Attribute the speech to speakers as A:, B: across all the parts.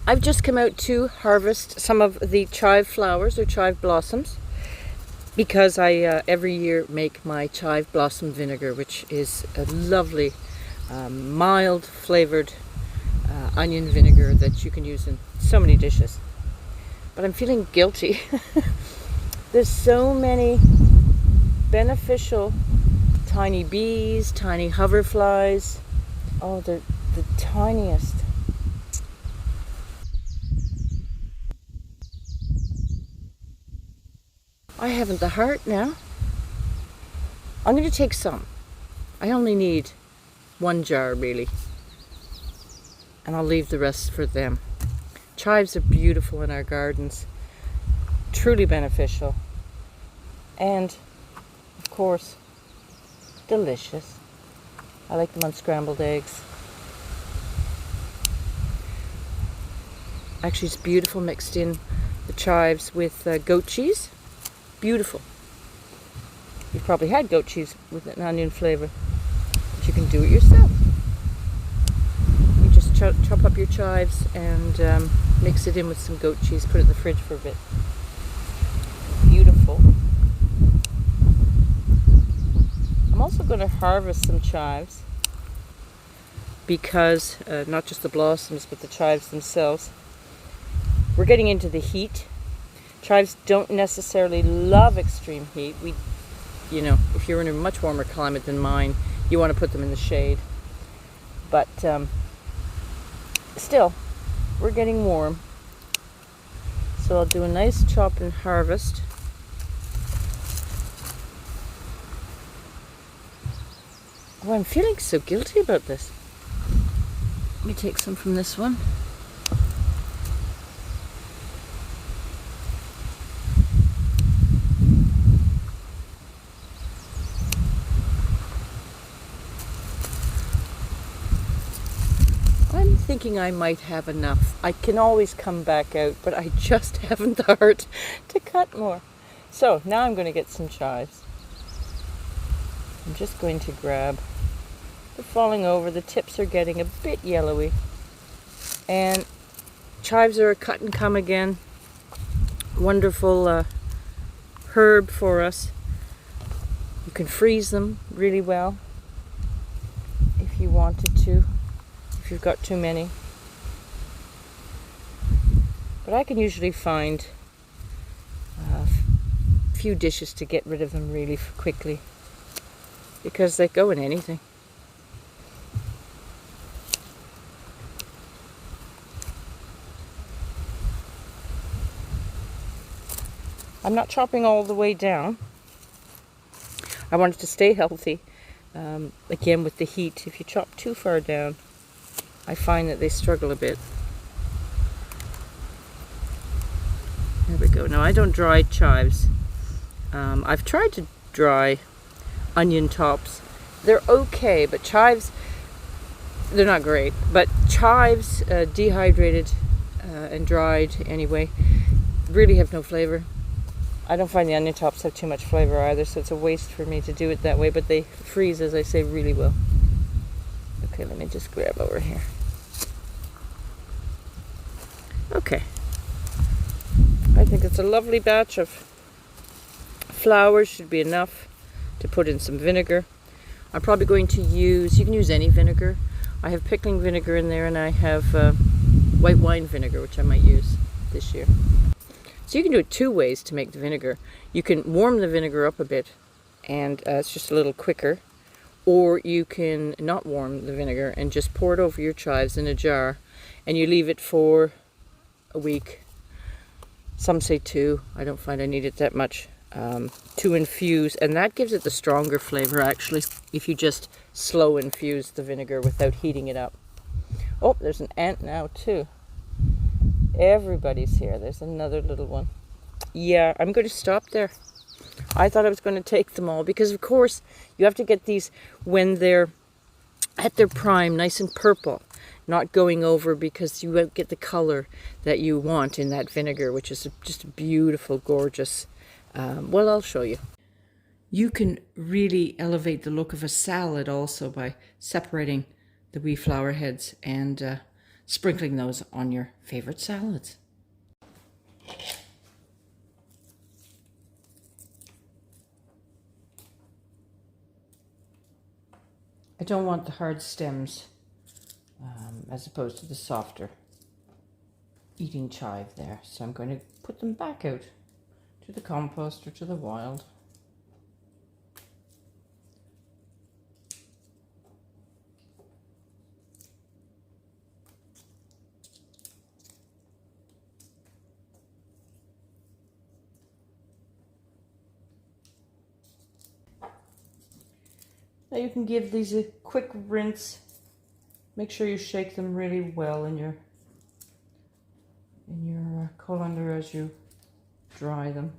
A: I've just come out to harvest some of the chive flowers or chive blossoms because I every year make my chive blossom vinegar, which is a lovely mild flavored onion vinegar that you can use in so many dishes. But I'm feeling guilty. There's so many beneficial tiny bees, tiny hoverflies. Oh, they're the tiniest. I haven't the heart now. I'm going to take some. I only need 1 jar really. And I'll leave the rest for them. Chives are beautiful in our gardens. Truly beneficial. And, of course, delicious. I like them on scrambled eggs. Actually, it's beautiful mixed in the chives with goat cheese. Beautiful. You've probably had goat cheese with an onion flavor, but you can do it yourself. You just chop up your chives and mix it in with some goat cheese, put it in the fridge for a bit. Beautiful. I'm also going to harvest some chives because not just the blossoms but the chives themselves. We're getting into the heat. Chives don't necessarily love extreme heat. If you're in a much warmer climate than mine, you want to put them in the shade. But still, we're getting warm. So I'll do a nice chop and harvest. Oh, I'm feeling so guilty about this. Let me take some from this one. I'm thinking I might have enough. I can always come back out, but I just haven't the heart to cut more. So now I'm going to get some chives. I'm just going to grab. They're falling over. The tips are getting a bit yellowy. And chives are a cut and come again. Wonderful herb for us. You can freeze them really well if you wanted to. If you've got too many. But I can usually find a few dishes to get rid of them really quickly because they go in anything. I'm not chopping all the way down. I want it to stay healthy. Again, with the heat, if you chop too far down, I find that they struggle a bit. There we go. Now, I don't dry chives. I've tried to dry onion tops. They're okay, but chives, they're not great. But chives, dehydrated and dried anyway, really have no flavor. I don't find the onion tops have too much flavor either, so it's a waste for me to do it that way, but they freeze, as I say, really well. Okay, let me just grab over here. Okay. I think it's a lovely batch of flowers, should be enough to put in some vinegar. I'm probably going to use, you can use any vinegar. I have pickling vinegar in there, and I have white wine vinegar, which I might use this year. So you can do it 2 ways to make the vinegar. You can warm the vinegar up a bit, and it's just a little quicker. Or you can not warm the vinegar and just pour it over your chives in a jar, and you leave it for a week. Some say 2. I don't find I need it that much to infuse, and that gives it the stronger flavor actually, if you just slow infuse the vinegar without heating it up. Oh, there's an ant now too. Everybody's here. There's another little one. Yeah, I'm going to stop there. I thought I was going to take them all because, of course, you have to get these when they're at their prime, nice and purple, not going over, because you won't get the color that you want in that vinegar, which is just a beautiful, gorgeous. Well, I'll show you. You can really elevate the look of a salad also by separating the wee flower heads and sprinkling those on your favorite salads. I don't want the hard stems as opposed to the softer eating chive there. So I'm going to put them back out to the compost or to the wild. Now you can give these a quick rinse. Make sure you shake them really well in your colander as you dry them.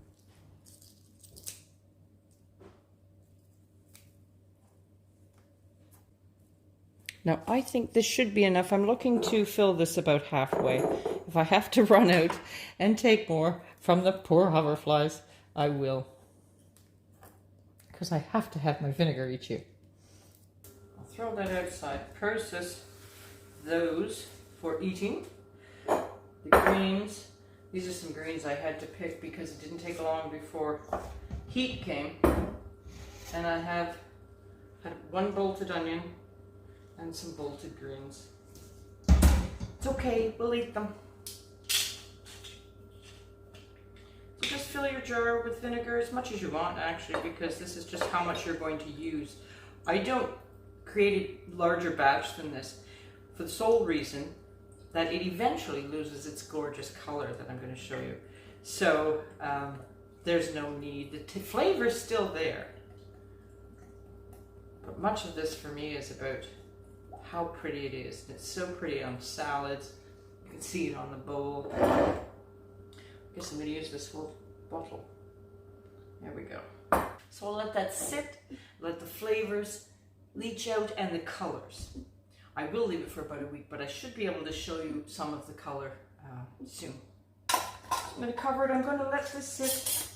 A: Now I think this should be enough. I'm looking to fill this about halfway. If I have to run out and take more from the poor hoverflies, I will. Because I have to have my vinegar each year. I'll throw that outside. Process those for eating. The greens, these are some greens I had to pick because it didn't take long before heat came. And I have had one bolted onion and some bolted greens. It's okay, we'll eat them. So just fill your jar with vinegar as much as you want actually, because this is just how much you're going to use. I don't create a larger batch than this for the sole reason that it eventually loses its gorgeous color that I'm going to show you. So there's no need. The flavor is still there. But much of this for me is about how pretty it is. It's so pretty on salads. You can see it on the bowl. I guess I'm going to use this whole bottle. There we go. So I'll let that sit, let the flavors leach out and the colors. I will leave it for about a week, but I should be able to show you some of the color soon. So I'm going to cover it. I'm going to let this sit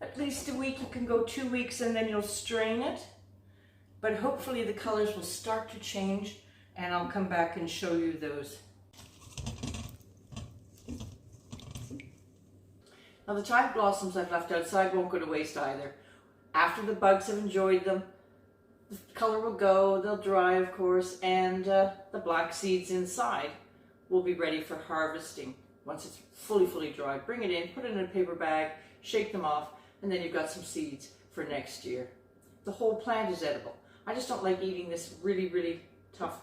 A: at least a week. You can go 2 weeks and then you'll strain it. But hopefully the colors will start to change and I'll come back and show you those. Now the chive blossoms I've left outside won't go to waste either. After the bugs have enjoyed them, the color will go, they'll dry of course, and the black seeds inside will be ready for harvesting. Once it's fully dried, bring it in, put it in a paper bag, shake them off, and then you've got some seeds for next year. The whole plant is edible. I just don't like eating this really tough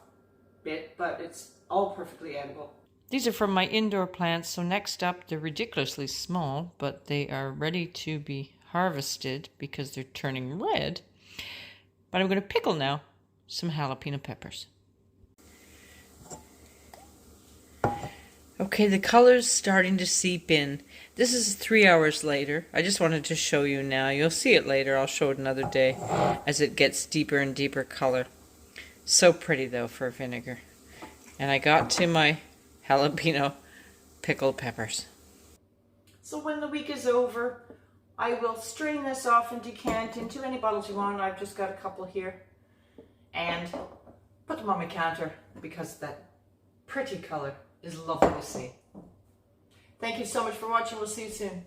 A: bit, but it's all perfectly edible. These are from my indoor plants, so next up they're ridiculously small, but they are ready to be harvested because they're turning red. But I'm going to pickle now some jalapeno peppers. Okay, the color's starting to seep in. This is 3 hours later. I just wanted to show you now. You'll see it later. I'll show it another day as it gets deeper and deeper color. So pretty though for vinegar. And I got to my jalapeno pickled peppers. So when the week is over, I will strain this off and decant into any bottles you want. I've just got a couple here. And put them on my counter because that pretty color is lovely to see. Thank you so much for watching. We'll see you soon.